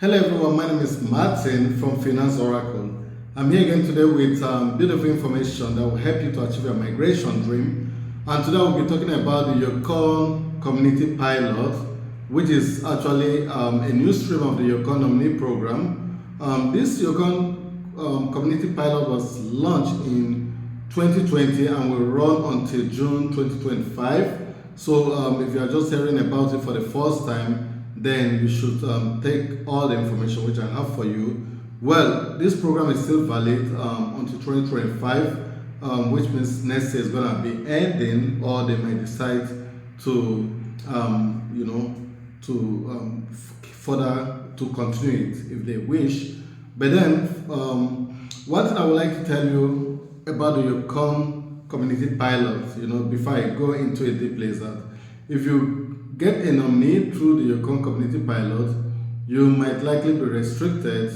Hello everyone, my name is Martin from Finance Oracle. I'm here again today with beautiful information that will help you to achieve your migration dream. And today we'll be talking about the Yukon Community Pilot, which is actually a new stream of the Yukon nominee program. This Yukon Community Pilot was launched in 2020 and will run until June 2025. So if you are just hearing about it for the first time, then you should take all the information which I have for you. Well, this program is still valid until 2025, which means next year is going to be ending, or they might decide to, further to continue it if they wish. But then, one thing I would like to tell you about the Yukon Community Pilot, before I go into it deeply, is that if you get a nominee through the Yukon Community Pilot, you might likely be restricted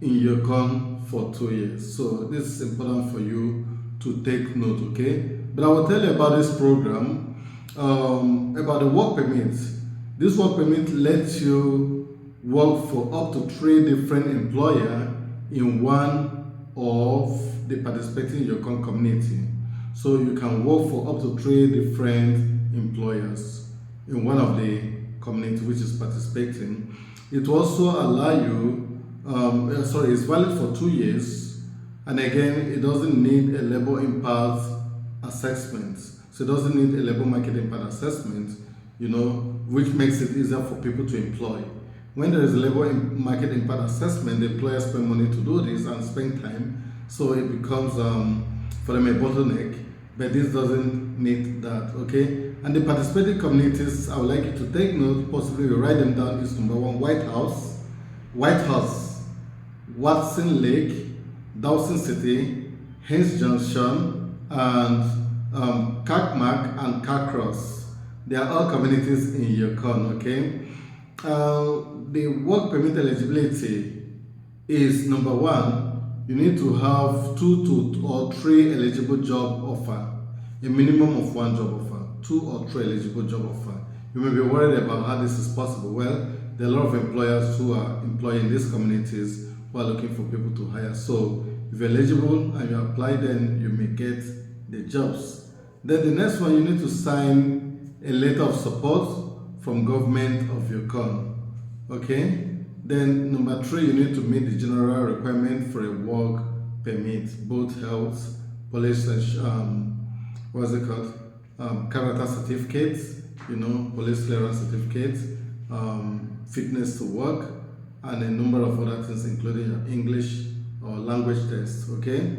in Yukon for 2 years. So this is important for you to take note, okay? But I will tell you about this program, about the work permit. This work permit lets you work for up to 3 different employers in one of the participating Yukon community. So you can work for up to 3 different employers in one of the community which is participating. It will also allow you, it's valid for 2 years, and again, it doesn't need a labor impact assessment. So it doesn't need a labor market impact assessment, which makes it easier for people to employ. When there is a labor market impact assessment, the employers spend money to do this and spend time, so it becomes for them a bottleneck. But this doesn't need that, okay? And the participating communities, I would like you to take note, possibly you write them down, is number 1, Whitehorse, Watson Lake, Dawson City, Haynes Junction, and Kakmak and Carcross. They are all communities in Yukon, okay? The work permit eligibility is number 1, you need to have 2 or 3 eligible job offer, a minimum of 1 job offer, 2 or 3 eligible job offer. You may be worried about how this is possible. Well, there are a lot of employers who are employing these communities who are looking for people to hire. So if you're eligible and you apply, then you may get the jobs. Then the next one, you need to sign a letter of support from government of Yukon. Okay? Then number 3, you need to meet the general requirement for a work permit, both health, police, character certificates, police clearance certificates, fitness to work, and a number of other things, including your English or language test, okay?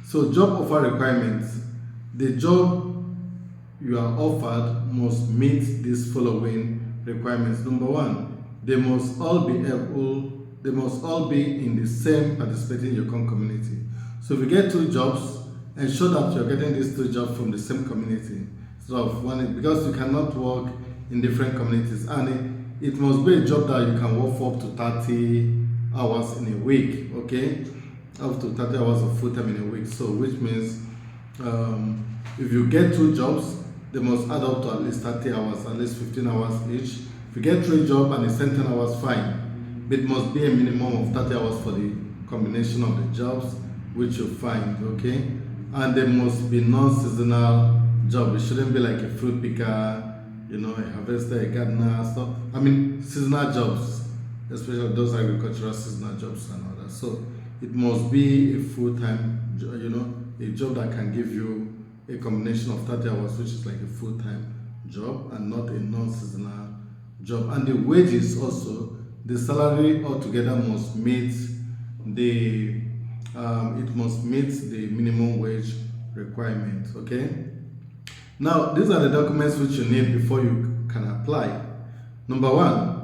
So job offer requirements. The job you are offered must meet these following requirements. Number 1, they must all be in the same participating Yukon community. So if you get 2 jobs, ensure that you're getting these 2 jobs from the same community. Because you cannot work in different communities, and it must be a job that you can work for up to 30 hours in a week, okay? Up to 30 hours of full time in a week. So which means if you get 2 jobs, they must add up to at least 30 hours, at least 15 hours each. If you get 3 jobs and it's 10 hours, fine. But it must be a minimum of 30 hours for the combination of the jobs which you find, okay? And they must be non-seasonal job. It shouldn't be like a fruit picker, a harvester, a gardener, stuff. Seasonal jobs, especially those agricultural seasonal jobs and all that. So it must be a full-time, a job that can give you a combination of 30 hours, which is like a full-time job, and not a non-seasonal job. And the wages also, the salary altogether must meet the minimum wage requirement, okay? Now, these are the documents which you need before you can apply. Number 1,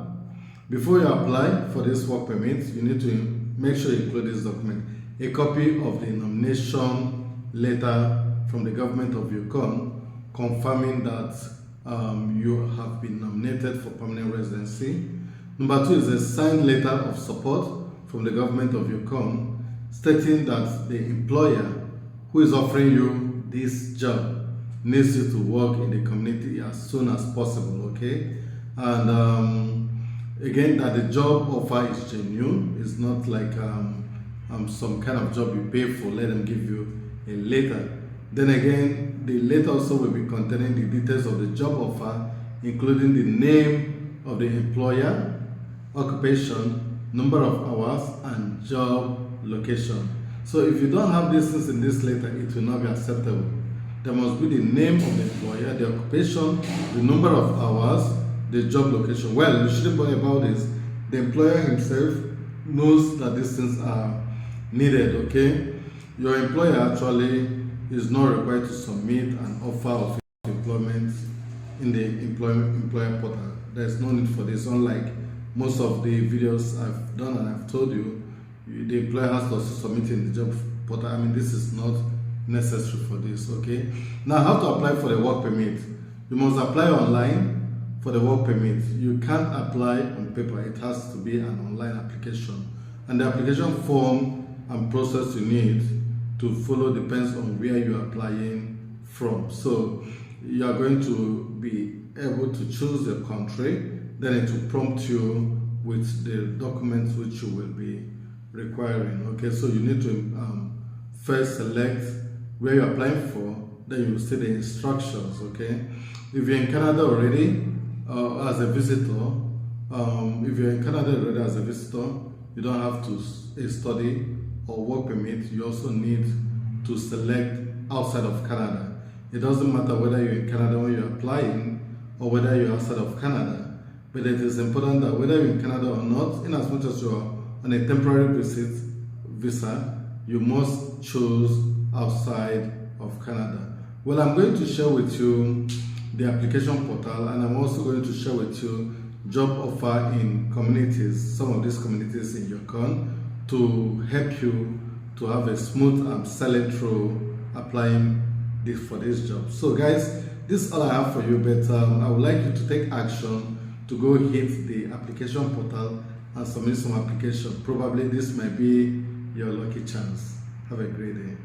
before you apply for this work permit, you need to make sure you include this document: a copy of the nomination letter from the government of Yukon confirming that you have been nominated for permanent residency. Number 2 is a signed letter of support from the government of Yukon stating that the employer who is offering you this job needs you to work in the community as soon as possible, okay? And Again, that the job offer is genuine. It's not like some kind of job you pay for, let them give you a letter. Then again, the letter also will be containing the details of the job offer, including the name of the employer, occupation, number of hours, and job location. So if you don't have these things in this letter, it will not be acceptable. There must be the name of the employer, the occupation, the number of hours, the job location. Well, you shouldn't worry about this. The employer himself knows that these things are needed, okay? Your employer actually is not required to submit an offer of employment in the employer portal. There's no need for this, unlike most of the videos I've done and I've told you, the employer has to also submit in the job portal. I mean, this is not necessary for this, okay? Now, how to apply for the work permit? You must apply online for the work permit. You can't apply on paper. It has to be an online application. And the application form and process you need to follow depends on where you are applying from. So you are going to be able to choose the country, then it will prompt you with the documents which you will be requiring. Okay, so you need to first select where you're applying for, then you will see the instructions. Okay, if you're in Canada already as a visitor, you don't have to study or work permit. You also need to select outside of Canada. It doesn't matter whether you're in Canada when you're applying or whether you're outside of Canada, but it is important that whether you're in Canada or not, in as much as you're on a temporary visa, you must choose outside of Canada. Well, I'm going to share with you the application portal, and I'm also going to share with you job offer in communities, some of these communities in Yukon, to help you to have a smooth selling through applying for this job. So guys, this is all I have for you, but I would like you to take action to go hit the application portal and submit some application. Probably this might be your lucky chance. Have a great day.